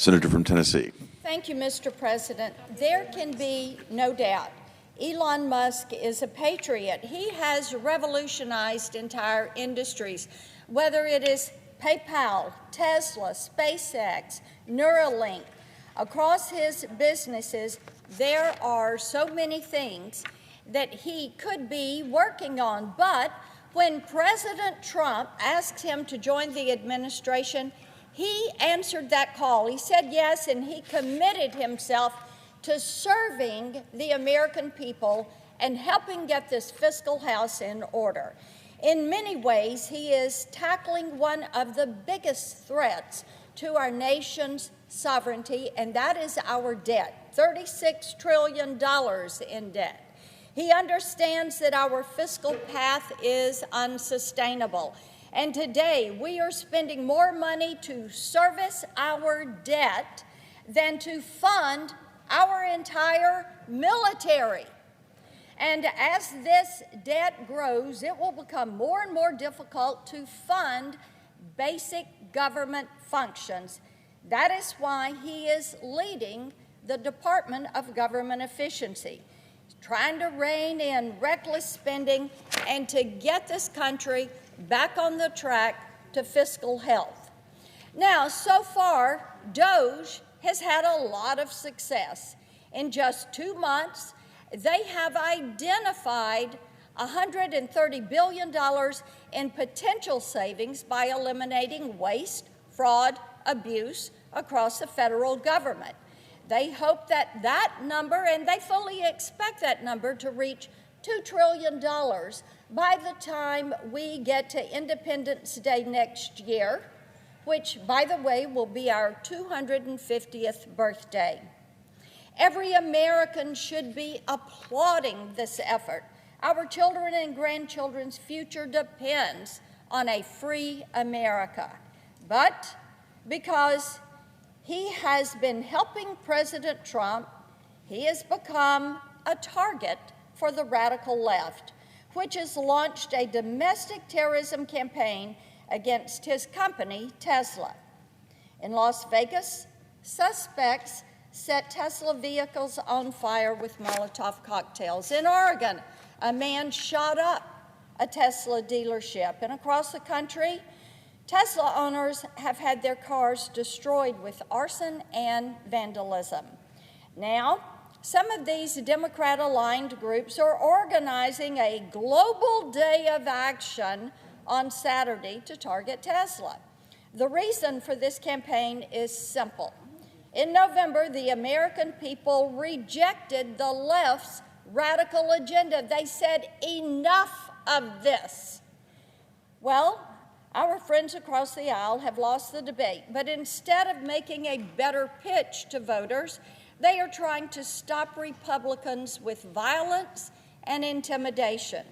Senator from Tennessee. Thank you, Mr. President. There can be no doubt Elon Musk is a patriot. He has revolutionized entire industries, whether it is PayPal, Tesla, SpaceX, Neuralink. Across his businesses, there are so many things that he could be working on. But when President Trump asked him to join the administration, he answered that call. He said yes, and he committed himself to serving the American people and helping get this fiscal house in order. In many ways, he is tackling one of the biggest threats to our nation's sovereignty, and that is our debt, $36 trillion in debt. He understands that our fiscal path is unsustainable. And today, we are spending more money to service our debt than to fund our entire military. And as this debt grows, it will become more and more difficult to fund basic government functions. That is why he is leading the Department of Government Efficiency, trying to rein in reckless spending and to get this country back on the track to fiscal health. Now, so far, DOGE has had a lot of success. In just 2 months, they have identified $130 billion in potential savings by eliminating waste, fraud, abuse across the federal government. They hope that that number, and they fully expect that number to reach $2 trillion by the time we get to Independence Day next year, which, by the way, will be our 250th birthday. Every American should be applauding this effort. Our children and grandchildren's future depends on a free America. But because he has been helping President Trump, he has become a target for the radical left, which has launched a domestic terrorism campaign against his company, Tesla. In Las Vegas, suspects set Tesla vehicles on fire with Molotov cocktails. In Oregon, a man shot up a Tesla dealership. And across the country, Tesla owners have had their cars destroyed with arson and vandalism. Now, some of these Democrat-aligned groups are organizing a global day of action on Saturday to target Tesla. The reason for this campaign is simple. In November, the American people rejected the left's radical agenda. They said, enough of this. Well, our friends across the aisle have lost the debate, but instead of making a better pitch to voters, they are trying to stop Republicans with violence and intimidation.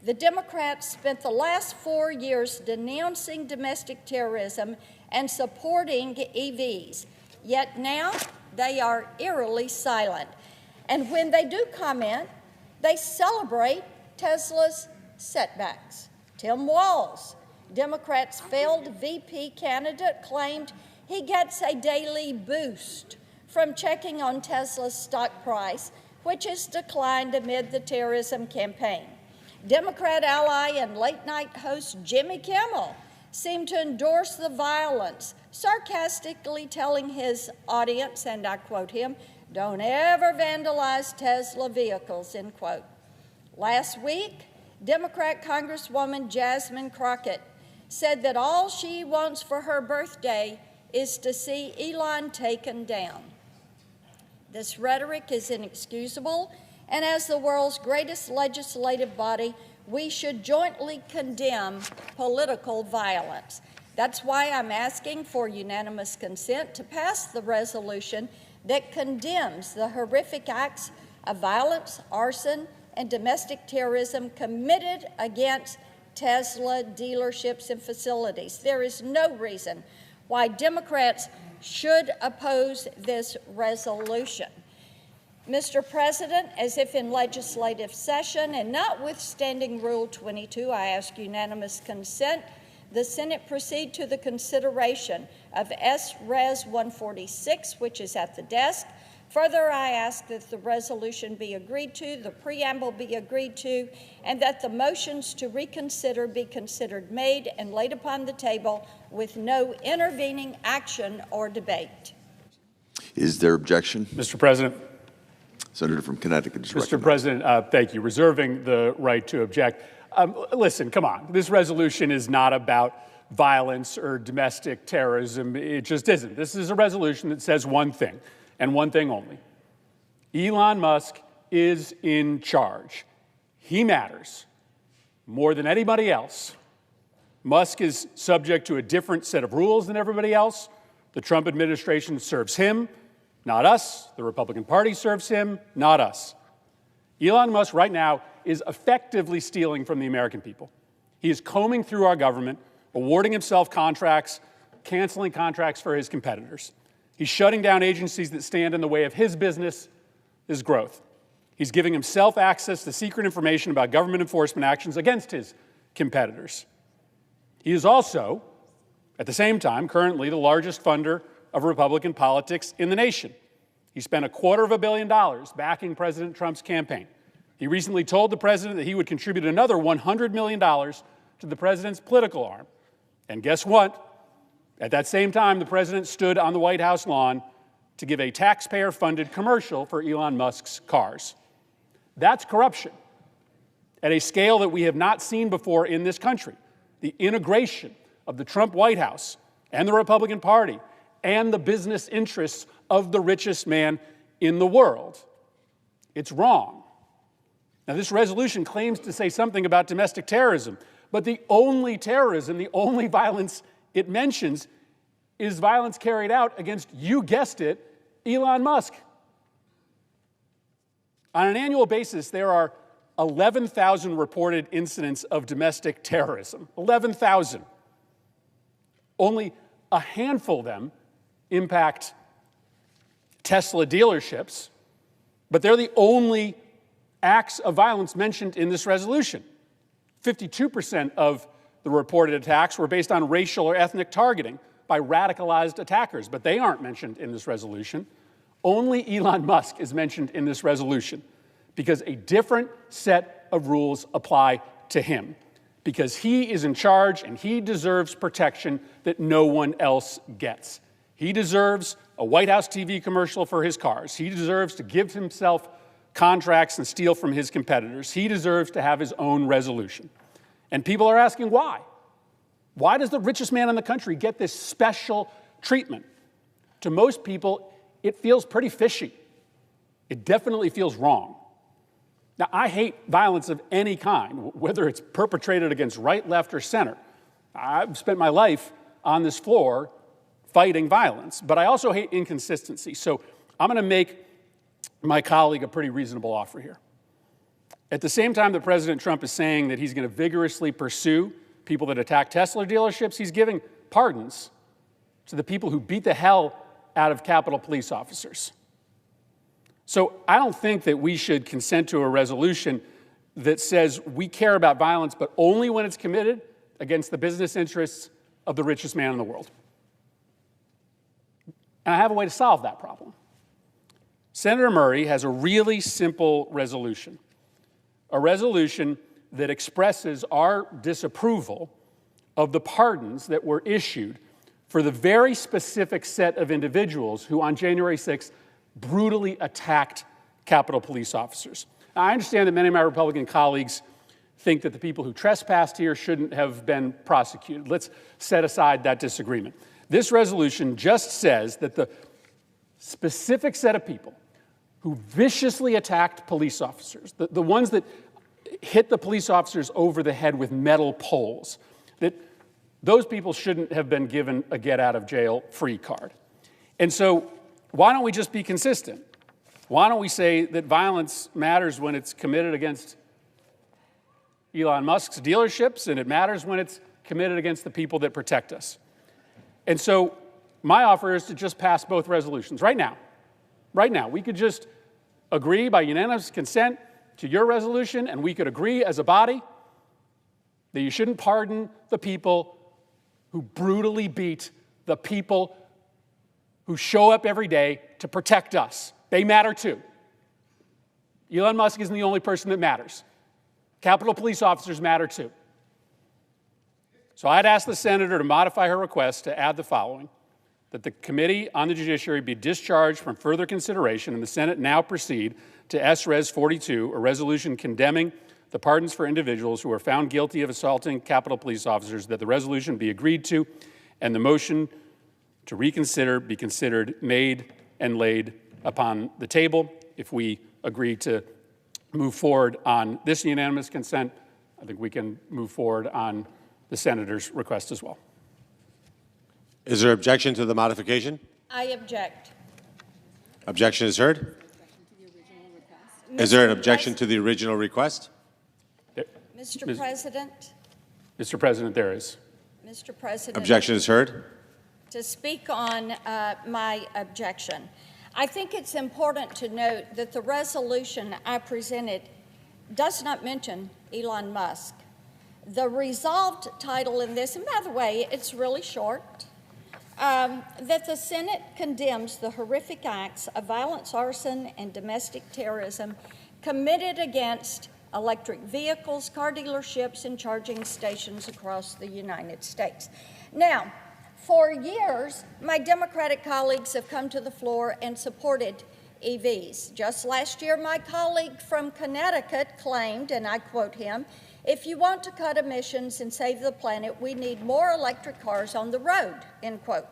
The Democrats spent the last 4 years denouncing domestic terrorism and supporting EVs. Yet now, they are eerily silent. And when they do comment, they celebrate Tesla's setbacks. Tim Walz, Democrats' failed VP candidate, claimed he gets a daily boost from checking on Tesla's stock price, which has declined amid the terrorism campaign. Democrat ally and late-night host Jimmy Kimmel seemed to endorse the violence, sarcastically telling his audience, and I quote him, "Don't ever vandalize Tesla vehicles," end quote. Last week, Democrat Congresswoman Jasmine Crockett said that all she wants for her birthday is to see Elon taken down. This rhetoric is inexcusable, and as the world's greatest legislative body, we should jointly condemn political violence. That's why I'm asking for unanimous consent to pass the resolution that condemns the horrific acts of violence, arson, and domestic terrorism committed against Tesla dealerships and facilities. There is no reason why Democrats should oppose this resolution. Mr. President, as if in legislative session and notwithstanding Rule 22, I ask unanimous consent the Senate proceed to the consideration of S-Res 146, which is at the desk. Further, I ask that the resolution be agreed to, the preamble be agreed to, and that the motions to reconsider be considered made and laid upon the table with no intervening action or debate. Is there objection? Mr. President. Senator from Connecticut. Mr. President, thank you. Reserving the right to object. Listen, come on. This resolution is not about violence or domestic terrorism. It just isn't. This is a resolution that says one thing, and one thing only. Elon Musk is in charge. He matters more than anybody else. Musk is subject to a different set of rules than everybody else. The Trump administration serves him, not us. The Republican Party serves him, not us. Elon Musk right now is effectively stealing from the American people. He is combing through our government, awarding himself contracts, canceling contracts for his competitors. He's shutting down agencies that stand in the way of his business, his growth. He's giving himself access to secret information about government enforcement actions against his competitors. He is also, at the same time, currently the largest funder of Republican politics in the nation. He spent $250 million backing President Trump's campaign. He recently told the president that he would contribute another $100 million to the president's political arm. And guess what? At that same time, the president stood on the White House lawn to give a taxpayer-funded commercial for Elon Musk's cars. That's corruption at a scale that we have not seen before in this country. The integration of the Trump White House and the Republican Party and the business interests of the richest man in the world. It's wrong. Now, this resolution claims to say something about domestic terrorism, but the only terrorism, the only violence it mentions is violence carried out against, you guessed it, Elon Musk. On an annual basis, there are 11,000 reported incidents of domestic terrorism. 11,000. Only a handful of them impact Tesla dealerships, but they're the only acts of violence mentioned in this resolution. 52% of the reported attacks were based on racial or ethnic targeting by radicalized attackers, but they aren't mentioned in this resolution. Only Elon Musk is mentioned in this resolution because a different set of rules apply to him, because he is in charge and he deserves protection that no one else gets. He deserves a White House TV commercial for his cars. He deserves to give himself contracts and steal from his competitors. He deserves to have his own resolution. And people are asking why. Why does the richest man in the country get this special treatment? To most people, it feels pretty fishy. It definitely feels wrong. Now, I hate violence of any kind, whether it's perpetrated against right, left, or center. I've spent my life on this floor fighting violence, but I also hate inconsistency. So I'm going to make my colleague a pretty reasonable offer here. At the same time that President Trump is saying that he's going to vigorously pursue people that attack Tesla dealerships, he's giving pardons to the people who beat the hell out of Capitol Police officers. So I don't think that we should consent to a resolution that says we care about violence, but only when it's committed against the business interests of the richest man in the world. And I have a way to solve that problem. Senator Murray has a really simple resolution, a resolution that expresses our disapproval of the pardons that were issued for the very specific set of individuals who on January 6th brutally attacked Capitol Police officers. Now, I understand that many of my Republican colleagues think that the people who trespassed here shouldn't have been prosecuted. Let's set aside that disagreement. This resolution just says that the specific set of people who viciously attacked police officers, the ones that hit the police officers over the head with metal poles, that those people shouldn't have been given a get-out-of-jail-free card. And so why don't we just be consistent? Why don't we say that violence matters when it's committed against Elon Musk's dealerships, and it matters when it's committed against the people that protect us? And so my offer is to just pass both resolutions right now. Right now. We could just agree by unanimous consent to your resolution, and we could agree as a body that you shouldn't pardon the people who brutally beat the people who show up every day to protect us. They matter too. Elon Musk isn't the only person that matters. Capitol Police officers matter too. So I'd ask the senator to modify her request to add the following: that the Committee on the Judiciary be discharged from further consideration and the Senate now proceed to S-Res 42, a resolution condemning the pardons for individuals who are found guilty of assaulting Capitol Police officers, that the resolution be agreed to and the motion to reconsider be considered, made, and laid upon the table. If we agree to move forward on this unanimous consent, I think we can move forward on the senator's request as well. Is there objection to the modification? I object. Objection is heard. Is there an objection to the original request? Mr. President? Mr. President, there is. Mr. President? Objection is heard. To speak on my objection, I think it's important to note that the resolution I presented does not mention Elon Musk. The resolved title in this, and by the way, it's really short, that the Senate condemns the horrific acts of violence, arson, and domestic terrorism committed against electric vehicles, car dealerships, and charging stations across the United States. Now, for years, my Democratic colleagues have come to the floor and supported EVs. Just last year, my colleague from Connecticut claimed, and I quote him, "If you want to cut emissions and save the planet, we need more electric cars on the road," end quote.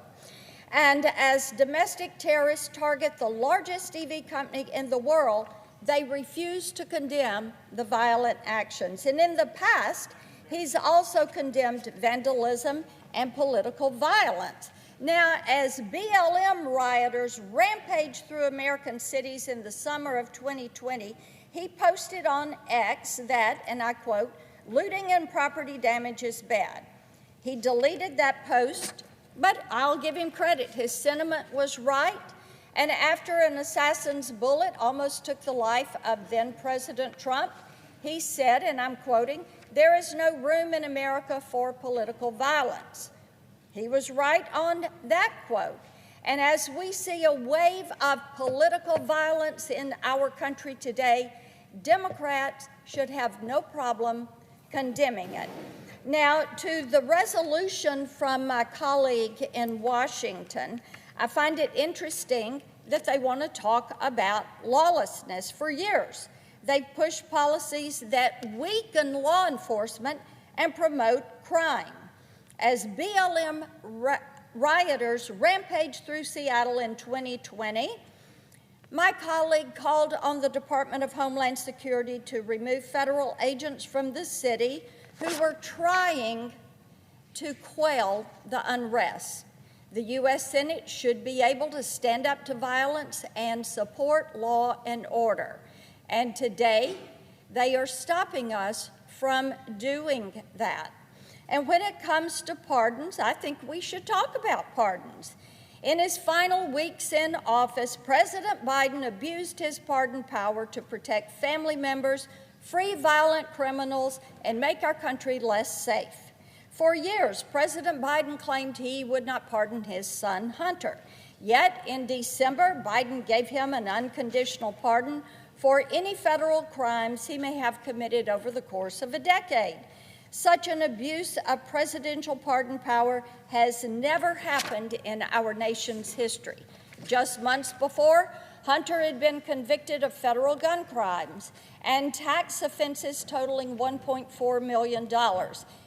And as domestic terrorists target the largest EV company in the world, they refuse to condemn the violent actions. And in the past, he's also condemned vandalism and political violence. Now, as BLM rioters rampaged through American cities in the summer of 2020, he posted on X that, and I quote, "Looting and property damage is bad." He deleted that post, but I'll give him credit. His sentiment was right. And after an assassin's bullet almost took the life of then President Trump, he said, and I'm quoting, "There is no room in America for political violence." He was right on that quote. And as we see a wave of political violence in our country today, Democrats should have no problem condemning it. Now, to the resolution from my colleague in Washington, I find it interesting that they want to talk about lawlessness. For years, they've pushed policies that weaken law enforcement and promote crime. As BLM rioters rampaged through Seattle in 2020, my colleague called on the Department of Homeland Security to remove federal agents from the city who were trying to quell the unrest. The U.S. Senate should be able to stand up to violence and support law and order. And today, they are stopping us from doing that. And when it comes to pardons, I think we should talk about pardons. In his final weeks in office, President Biden abused his pardon power to protect family members, free violent criminals, and make our country less safe. For years, President Biden claimed he would not pardon his son, Hunter. Yet, in December, Biden gave him an unconditional pardon for any federal crimes he may have committed over the course of a decade. Such an abuse of presidential pardon power has never happened in our nation's history. Just months before, Hunter had been convicted of federal gun crimes and tax offenses totaling $1.4 million.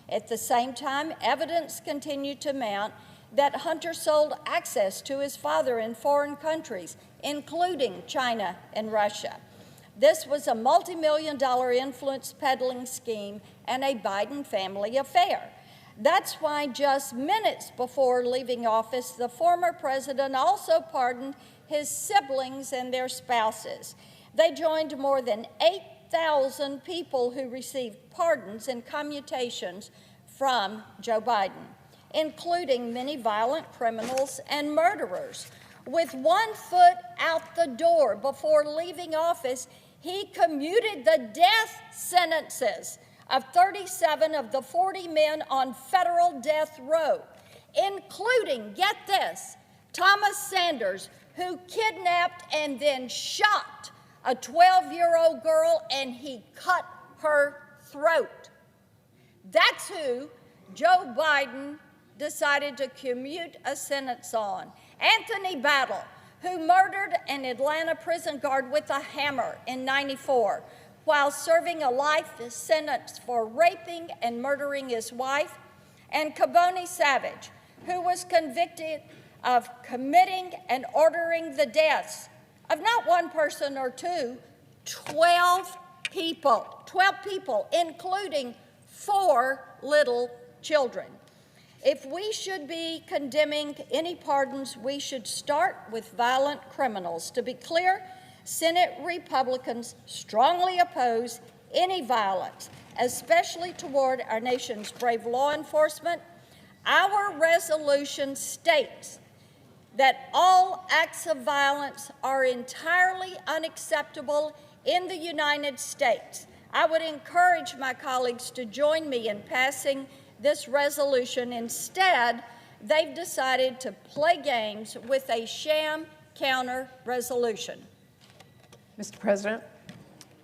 At the same time, evidence continued to mount that Hunter sold access to his father in foreign countries, including China and Russia. This was a multi-million-dollar influence peddling scheme and a Biden family affair. That's why just minutes before leaving office, the former president also pardoned his siblings and their spouses. They joined more than 8,000 people who received pardons and commutations from Joe Biden, including many violent criminals and murderers. With 1 foot out the door before leaving office, he commuted the death sentences of 37 of the 40 men on federal death row. including, get this, Thomas Sanders, who kidnapped and then shot a 12-year-old girl and he cut her throat. That's who Joe Biden decided to commute a sentence on. Anthony Battle, who murdered an Atlanta prison guard with a hammer in '94 while serving a life sentence for raping and murdering his wife, and Caboni Savage, who was convicted of committing and ordering the deaths of not one person or two, 12 people, including 4 little children. If we should be condemning any pardons, we should start with violent criminals. To be clear, Senate Republicans strongly oppose any violence, especially toward our nation's brave law enforcement. Our resolution states that all acts of violence are entirely unacceptable in the United States. I would encourage my colleagues to join me in passing this resolution. Instead, they've decided to play games with a sham counter resolution. Mr. President.